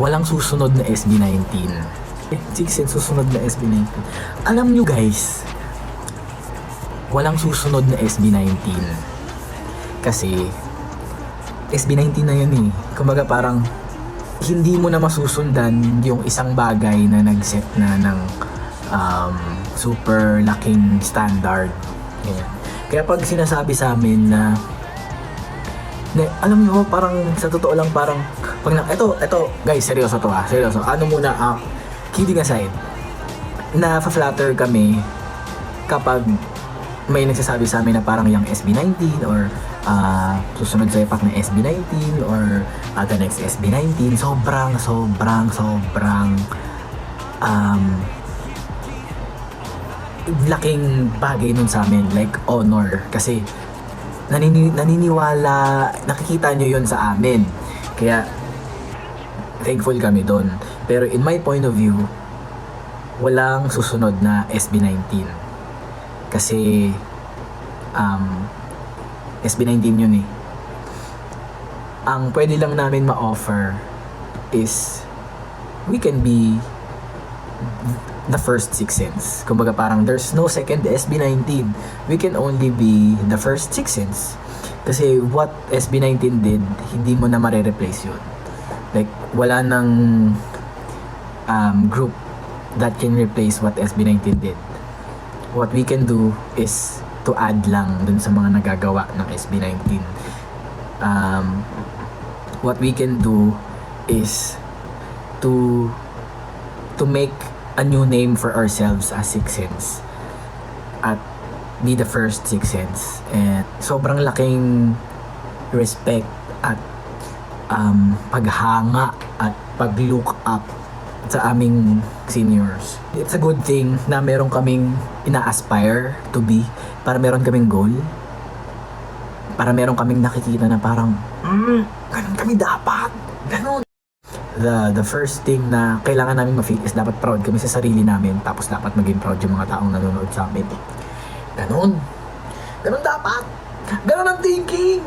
walang susunod na SB19. 6 Sense susunod na SB19. Alam nyo guys, walang susunod na SB19. Kasi, SB19 na yun eh. Kumbaga parang, hindi mo na masusundan yung isang bagay na nag-set na ng super laking standard. Ganyan. Kaya pag sinasabi sa amin na alam mo, parang sa totoo lang, parang pag eto guys, seryoso to seryoso. Ano muna, kidding aside, na-flatter kami kapag may nagsasabi sa amin na parang yung SB19 or susunod sa ipak na SB19 or the next SB19, sobrang laking bagay nun sa amin, like honor, kasi naniniwala, nakikita nyo yun sa amin, kaya thankful kami doon. Pero in my point of view, walang susunod na SB19 kasi SB19 yun eh. Ang pwede lang namin ma-offer is we can be the first 6 Sense. Kumbaga parang there's no second SB19. We can only be the first 6 Sense. Kasi what SB19 did, hindi mo na mare-replace yun. Like, wala nang group that can replace what SB19 did. What we can do is to add lang dun sa mga nagagawa ng SB19. What we can do is to make a new name for ourselves as 6 Sense at be the first 6 Sense. And sobrang laking respect at paghanga at pag-look up sa aming seniors. It's a good thing na meron kaming ina-aspire to be, para meron kaming goal, para meron kaming nakikita na parang ganun kami dapat, ganun. The first thing na kailangan namin ma-feel is dapat proud kami sa sarili namin, tapos dapat maging proud yung mga taong nanonood sa amin. Ganun dapat, ganun ang thinking.